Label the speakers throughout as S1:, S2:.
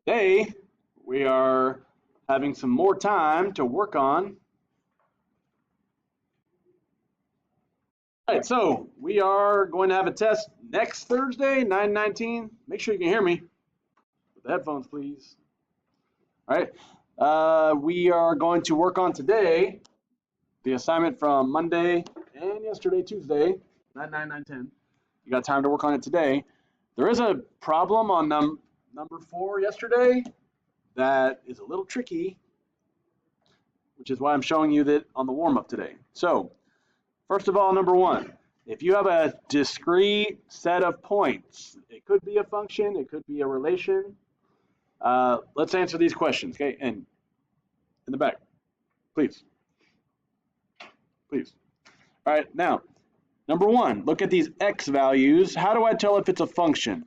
S1: Today, we are having some more time to work on. All right, so we are going to have a test next Thursday, 9/19. Make sure you can hear me with the headphones, please. All right, we are going to work on today the assignment from Monday and yesterday, Tuesday, 9/9/9/10. You got time to work on it today. There is a problem on number 4 yesterday that is a little tricky, which is why I'm showing you that on the warm-up today. So, first of all, number 1, if you have a discrete set of points, it could be a function, it could be a relation. Let's answer these questions, okay? And in the back, please. Please. All right, now, number 1, look at these x values. How do I tell if it's a function?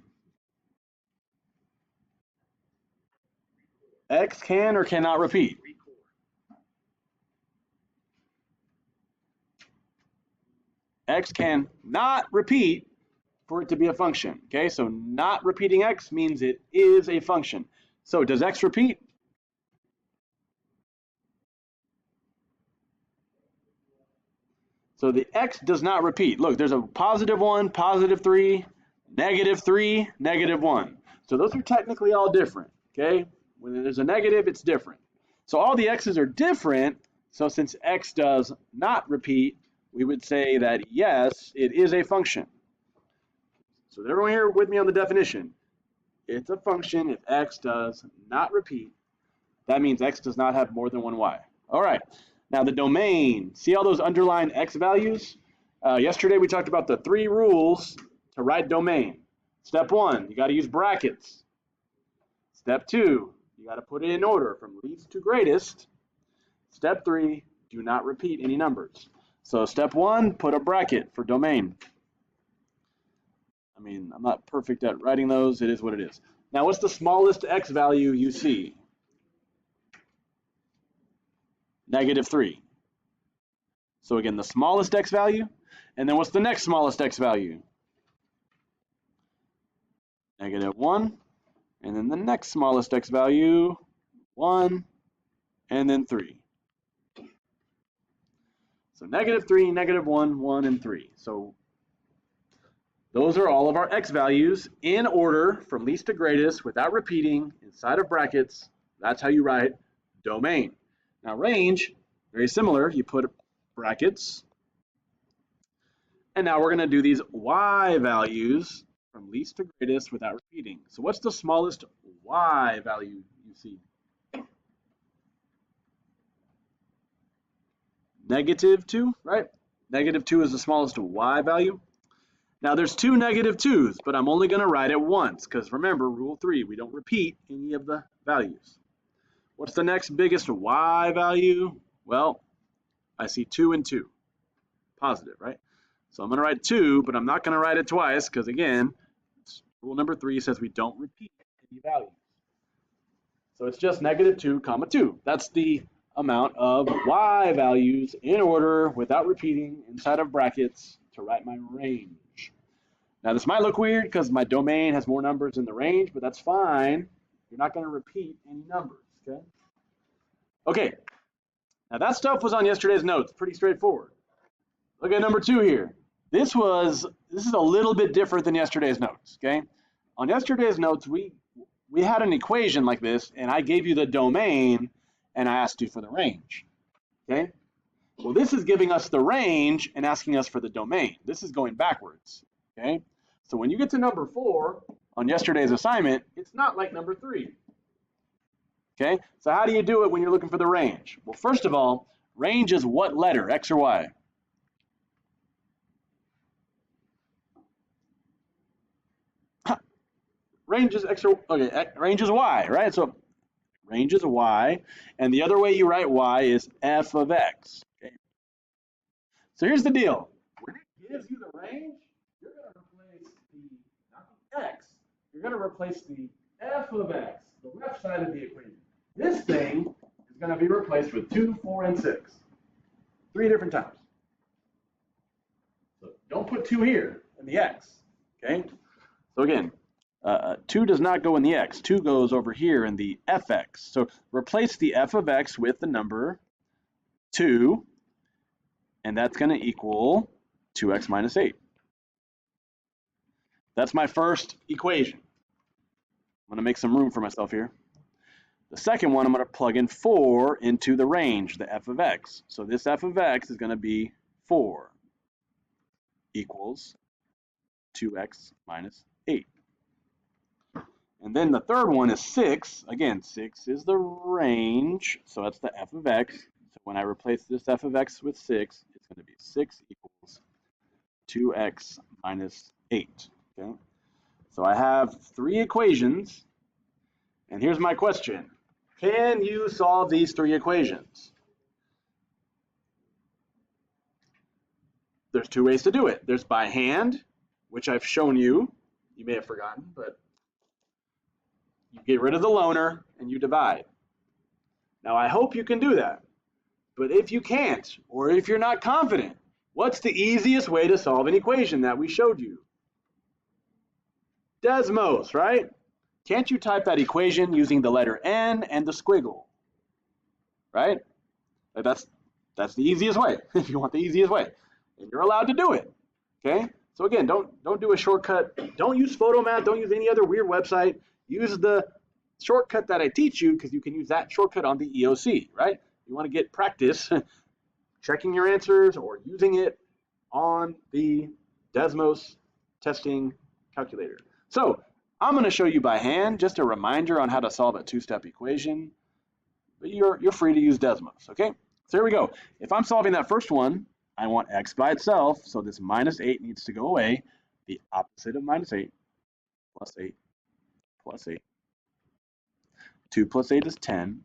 S1: X can or cannot repeat? X can not repeat for it to be a function. Okay, so not repeating x means it is a function. So does x repeat? So the x does not repeat. Look, there's a +1, +3, -3, -1. So those are technically all different. Okay, when there's a negative, it's different. So all the x's are different. So since x does not repeat, we would say that yes, it is a function. So everyone here with me on the definition. It's a function if x does not repeat. That means x does not have more than one y. All right. Now the domain. See all those underlined x values? Yesterday we talked about the 3 rules to write domain. Step 1, you got to use brackets. Step 2, you got to put it in order from least to greatest. Step 3, do not repeat any numbers. So step 1, put a bracket for domain. I mean, I'm not perfect at writing those. It is what it is. Now, what's the smallest x value you see? -3. So again, the smallest x value. And then what's the next smallest x value? -1. And then the next smallest x value, 1. And then 3. So -3, -1, 1, and 3. So those are all of our x values in order from least to greatest without repeating inside of brackets. That's how you write domain. Now range, very similar. You put brackets. And now we're going to do these y values from least to greatest without repeating. So what's the smallest y value you see? -2, right? -2 is the smallest y value. Now there's 2 -2's, but I'm only going to write it once because remember, rule 3, we don't repeat any of the values. What's the next biggest y value? Well, I see 2 and 2. Positive, right? So I'm going to write 2, but I'm not going to write it twice because, again, rule number 3 says we don't repeat any values. So it's just -2, 2. That's the amount of y values in order without repeating inside of brackets to write my range. Now this might look weird because my domain has more numbers than the range, but that's fine. You're not going to repeat any numbers, okay? Okay, now that stuff was on yesterday's notes, pretty straightforward. Look at number 2 here. This is a little bit different than yesterday's notes, okay? On yesterday's notes, we had an equation like this, and I gave you the domain, and I asked you for the range, okay? Well, this is giving us the range and asking us for the domain. This is going backwards, okay? So when you get to number 4 on yesterday's assignment, it's not like number 3, okay? So how do you do it when you're looking for the range? Well, first of all, range is what letter, X or Y? Range is X or, okay, range is Y, right? So range is Y, and the other way you write Y is f of x, okay? So here's the deal. When it gives you the range, you're going to replace the, not the x, you're going to replace the f of x, the left side of the equation. This thing is going to be replaced with 2, 4, and 6. 3 different times. So don't put 2 here in the x, okay? So again, 2 does not go in the x. 2 goes over here in the fx. So replace the f of x with the number 2, and that's going to equal 2x minus 8. That's my first equation. I'm going to make some room for myself here. The second one, I'm going to plug in 4 into the range, the f of x. So this f of x is going to be 4 equals 2x minus 8. And then the third one is 6. Again, 6 is the range, so that's the f of x. So when I replace this f of x with 6, it's going to be 6 equals 2x minus 8. Okay? So I have 3 equations, and here's my question. Can you solve these 3 equations? There's 2 ways to do it. There's by hand, which I've shown you. You may have forgotten, but you get rid of the loner and you divide. Now, I hope you can do that. But if you can't, or if you're not confident, what's the easiest way to solve an equation that we showed you? Desmos, right? Can't you type that equation using the letter N and the squiggle? Right? That's the easiest way, if you want the easiest way. And you're allowed to do it. Okay? So again, don't do a shortcut. Don't use Photomath. Don't use any other weird website. Use the shortcut that I teach you, because you can use that shortcut on the EOC, right? You want to get practice checking your answers or using it on the Desmos testing calculator. So I'm going to show you by hand, just a reminder on how to solve a 2-step equation. But you're free to use Desmos, okay? So here we go. If I'm solving that first one, I want x by itself, so this minus 8 needs to go away. The opposite of minus 8, plus 8, plus 8. 2 plus 8 is 10.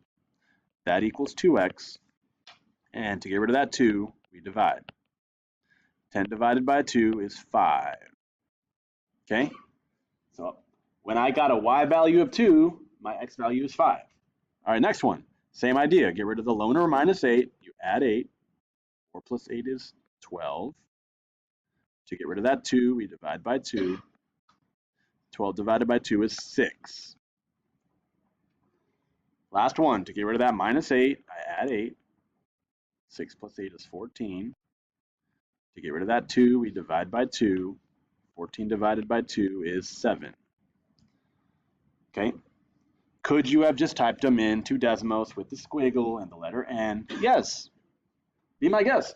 S1: That equals 2x. And to get rid of that 2, we divide. 10 divided by 2 is 5. Okay? So when I got a y value of 2, my x value is 5. All right, next one. Same idea. Get rid of the loner minus 8. You add 8. 4 plus 8 is 12. To get rid of that 2, we divide by 2. 12 divided by 2 is 6. Last one. To get rid of that minus 8, I add 8. 6 plus 8 is 14. To get rid of that 2, we divide by 2. 14 divided by 2 is 7. Okay? Could you have just typed them into Desmos with the squiggle and the letter N? Yes. Be my guest.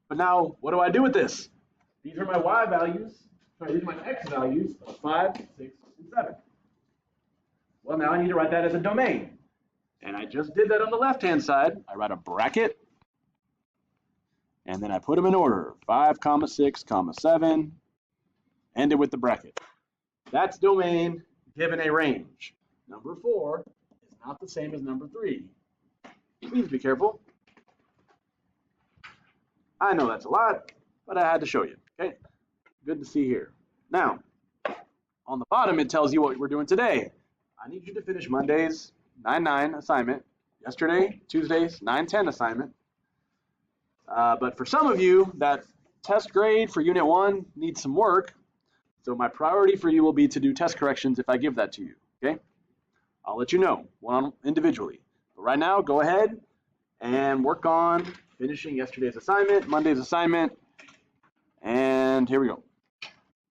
S1: But now, what do I do with this? These are my y values. Sorry, these are my x values of 5, 6, and 7. Well, now I need to write that as a domain. And I just did that on the left-hand side. I write a bracket, and then I put them in order. 5, 6, 7, ended with the bracket. That's domain given a range. Number 4 is not the same as number 3. Please be careful. I know that's a lot, but I had to show you. Okay, good to see here. Now, on the bottom, it tells you what we're doing today. I need you to finish Monday's 9-9 assignment. Yesterday, Tuesday's 9-10 assignment. But for some of you, that test grade for Unit 1 needs some work. So my priority for you will be to do test corrections if I give that to you. Okay? I'll let you know individually. But right now, go ahead and work on finishing yesterday's assignment, Monday's assignment, and here we go.